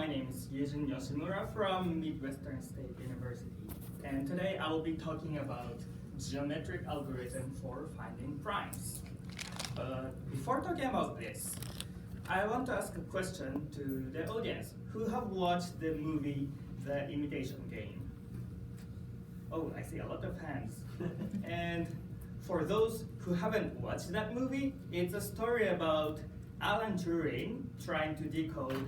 name is Yujin Yoshimura from Midwestern State University, and today I will be talking about geometric algorithm for finding primes. Before talking about this, I want to ask a question to the audience who have watched the movie The Imitation Game. Oh, I see a lot of hands. And for those who haven't watched that movie, it's a story about Alan Turing trying to decode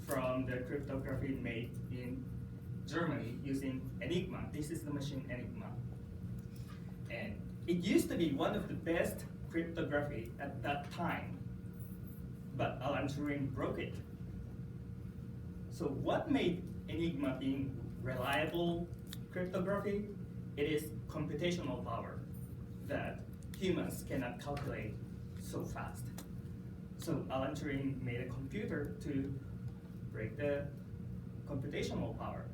from the cryptography made in Germany using Enigma. This is the machine Enigma. And it used to be one of the best cryptography at that time, but Alan Turing broke it. So what made Enigma being reliable cryptography? It is computational power that humans cannot calculate so fast. So Alan Turing made a computer to break the computational power.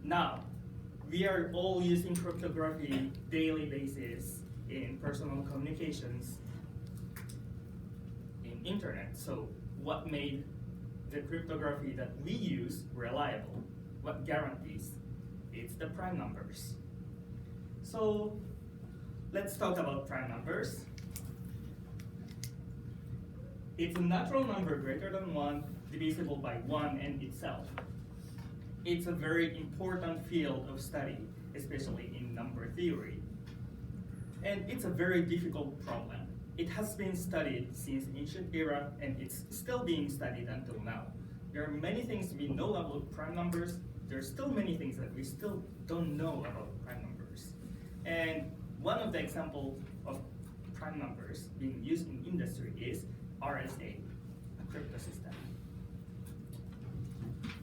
Now, we are all using cryptography daily basis in personal communications, in internet. So what made the cryptography that we use reliable? What guarantees? It's the prime numbers. So let's talk about prime numbers. It's a natural number greater than 1 divisible by 1 and itself. It's a very important field of study, especially in number theory. And it's a very difficult problem. It has been studied since ancient era, and it's still being studied until now. There are many things we know about prime numbers. There are still many things that we still don't know about prime numbers. And one of the examples of prime numbers being used in industry is RSA, a crypto system.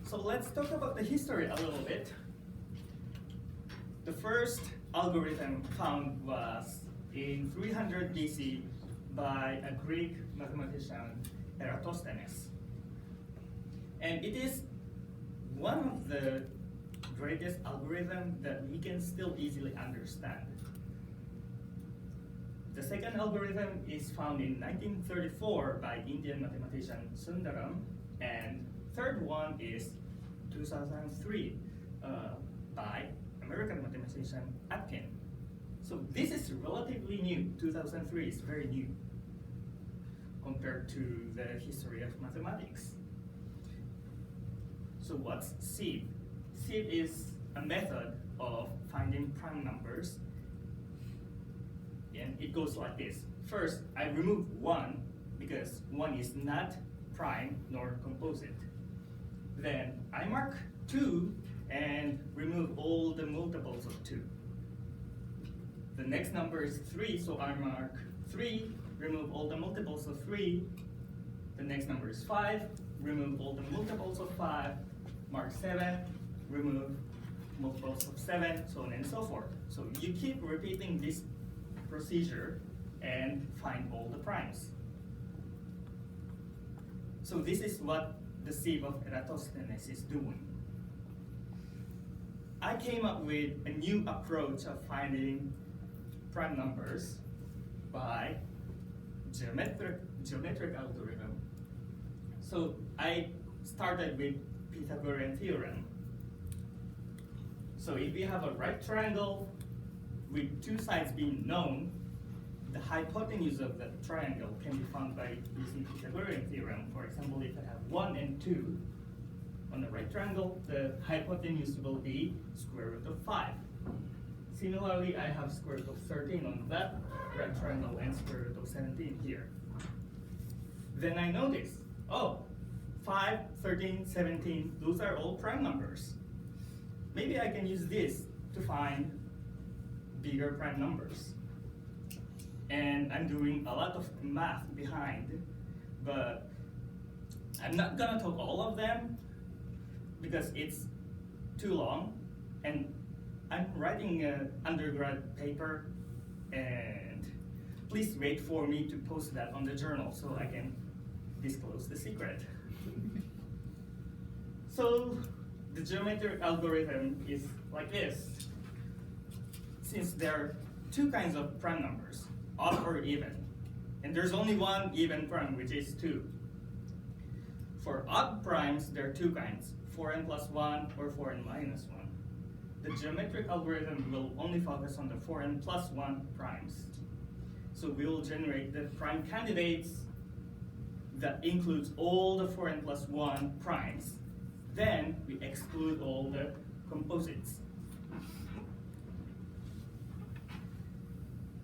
So let's talk about the history a little bit. The first algorithm found was in 300 BC by a Greek mathematician, Eratosthenes. And it is one of the greatest algorithms that we can still easily understand. The second algorithm is found in 1934 by Indian mathematician Sundaram, and third one is 2003 by American mathematician Atkin. So this is relatively new. 2003 is very new compared to the history of mathematics. So what's sieve? Sieve is a method of finding prime numbers. And it goes like this. First, I remove 1 because 1 is not prime nor composite. Then I mark 2 and remove all the multiples of 2. The next number is 3, so I mark 3, remove all the multiples of 3. The next number is 5, remove all the multiples of 5. Mark 7, remove multiples of 7, so on and so forth. So you keep repeating this procedure and find all the primes. So this is what the sieve of Eratosthenes is doing. I came up with a new approach of finding prime numbers by geometric algorithm. So I started with Pythagorean theorem. So if we have a right triangle with 2 sides being known, the hypotenuse of the triangle can be found by using Pythagorean theorem. For example, if I have 1 and 2 on the right triangle, the hypotenuse will be square root of 5. Similarly, I have square root of 13 on that right triangle and square root of 17 here. Then I notice, oh, 5, 13, 17, those are all prime numbers. Maybe I can use this to find bigger prime numbers. And I'm doing a lot of math behind, but I'm not gonna talk all of them because it's too long, and I'm writing an undergrad paper, and please wait for me to post that on the journal so I can disclose the secret. So the geometric algorithm is like this. Since there are 2 kinds of prime numbers, odd or even, and there's only one even prime, which is 2. For odd primes, there are two kinds, 4n plus 1 or 4n minus 1. The geometric algorithm will only focus on the 4n plus 1 primes. So we will generate the prime candidates that includes all the 4n plus 1 primes. Then we exclude all the composites.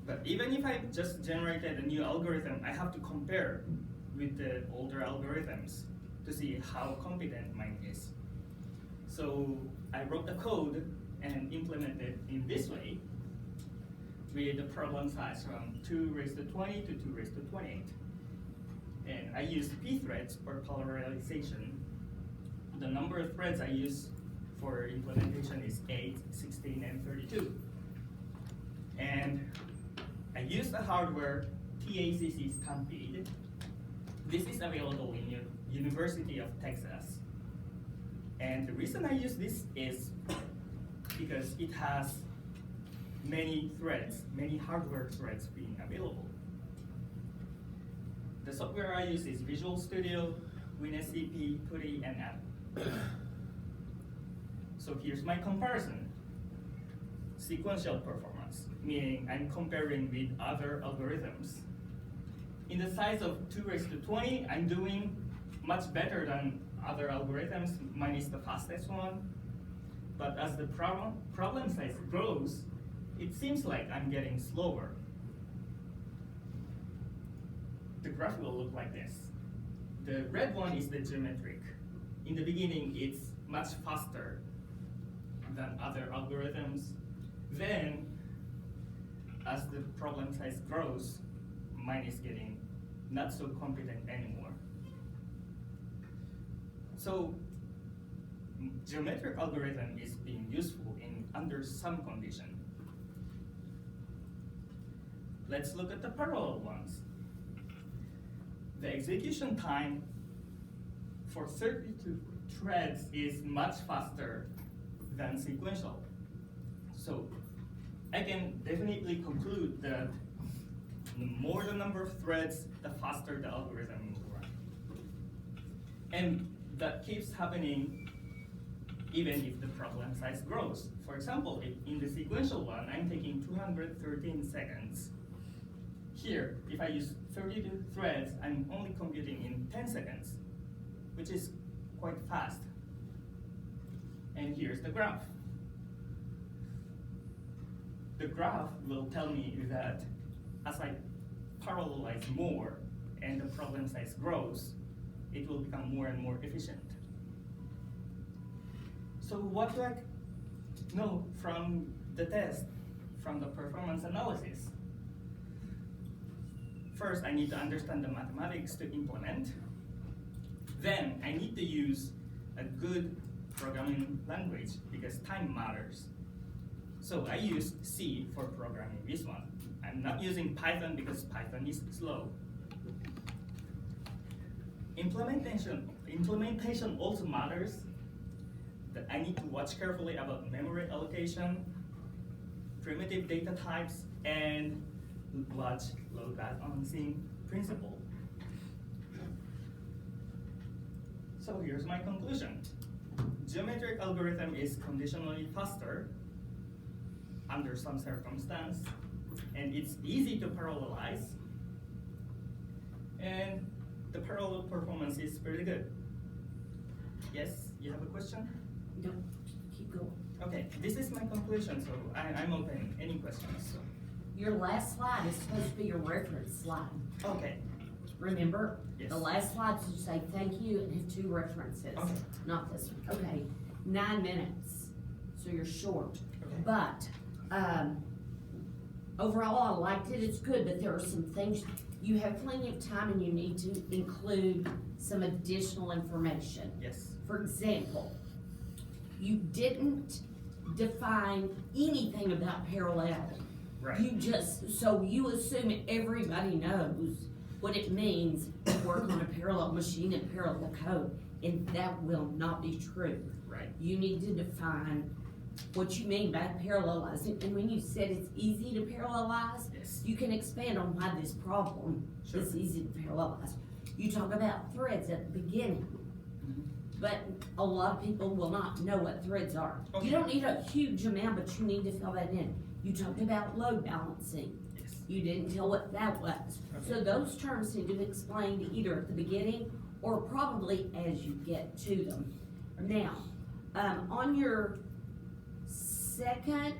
But even if I just generated a new algorithm, I have to compare with the older algorithms to see how competent mine is. So I wrote the code and implemented it in this way with the problem size from 2 raised to 20 to 2 raised to 28. And I used p threads for parallelization. The number of threads I use for implementation is 8, 16, and 32. And I used the hardware TACC Stampede. This is available in University of Texas. And the reason I use this is because it has many threads, many hardware threads being available. The software I use is Visual Studio, WinSCP, PuTTY, and App. So here's my comparison. Sequential performance, meaning I'm comparing with other algorithms. In the size of 2 raised to 20, I'm doing much better than other algorithms. Mine is the fastest one. But as the problem size grows, it seems like I'm getting slower. The graph will look like this. The red one is the geometric. In the beginning, it's much faster than other algorithms. Then, as the problem size grows, mine is getting not so competent anymore. So, geometric algorithm is being useful under some condition. Let's look at the parallel ones. The execution time for 32 threads is much faster than sequential. So I can definitely conclude that the more the number of threads, the faster the algorithm will run. And that keeps happening even if the problem size grows. For example, in the sequential one, I'm taking 213 seconds. Here, if I use 32 threads, I'm only computing in 10 seconds, which is quite fast. And here's the graph. The graph will tell me that as I parallelize more and the problem size grows, it will become more and more efficient. So what do I know from the test, from the performance analysis? First, I need to understand the mathematics to implement. Then, I need to use a good programming language because time matters. So I use C for programming this one. I'm not using Python because Python is slow. Implementation also matters. That I need to watch carefully about memory allocation, primitive data types, and watch load balancing principle. So here's my conclusion. Geometric algorithm is conditionally faster under some circumstance, and it's easy to parallelize, and the parallel performance is pretty good. Yes, you have a question? No, keep going. Okay, this is my conclusion, so I'm open. Any questions? Your last slide is supposed to be your reference slide. Okay. Remember? Yes. The last slide should say thank you and have 2 references. Okay. Not this one. Okay. 9 minutes. So you're short. Okay. But overall I liked it. It's good, but there are some things you have plenty of time and you need to include some additional information. Yes. For example, you didn't define anything about parallelity. Right. So you assume everybody knows what it means to work on a parallel machine and parallel code, and that will not be true. Right. You need to define what you mean by parallelizing, and when you said it's easy to parallelize, Yes. you can expand on why this problem Sure. is easy to parallelize. You talk about threads at the beginning. but a lot of people will not know what threads are. Okay. You don't need a huge amount, but you need to fill that in. You talked about load balancing. Yes. You didn't tell what that was. Okay. So those terms need to be explained either at the beginning or probably as you get to them. Now, on your second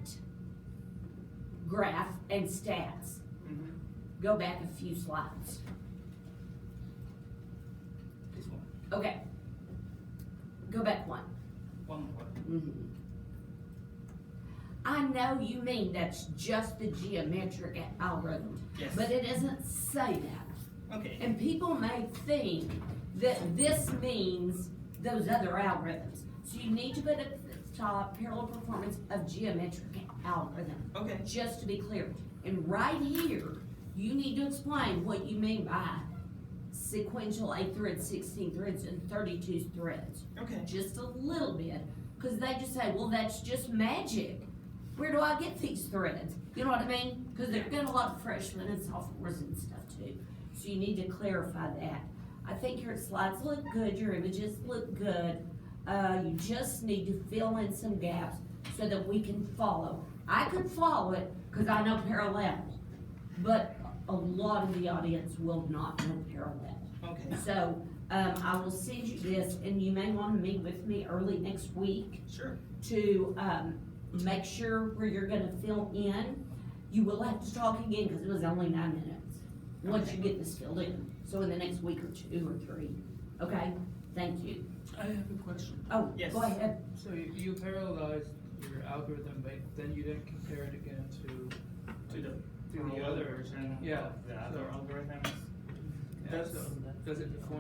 graph and stats, go back a few slides. This one. Okay. Go back one. One more. I know you mean that's just the geometric algorithm, Yes. but it doesn't say that. Okay. And people may think that this means those other algorithms. So you need to put at the top parallel performance of geometric algorithm. Okay. Just to be clear. And right here, you need to explain what you mean by sequential 8 threads, 16 threads, and 32 threads. Okay. Just a little bit, because they just say, well, that's just magic. Where do I get these threads? You know what I mean? Because they've got a lot of freshmen and sophomores and stuff too. So you need to clarify that. I think your slides look good, your images look good. You just need to fill in some gaps so that we can follow. I could follow it because I know parallel, but a lot of the audience will not know parallel. Okay. So I will send you this, and you may want to meet with me early next week Sure. to make sure where you're gonna fill in. You will have to talk again because it was only 9 minutes, once Okay. you get this filled in. So in the next week or 2 or 3, okay? Thank you. I have a question. Oh, Yes. go ahead. So you parallelized your algorithm, but then you didn't compare it again To the the other version yeah, of the other so- algorithms. yeah, so does it perform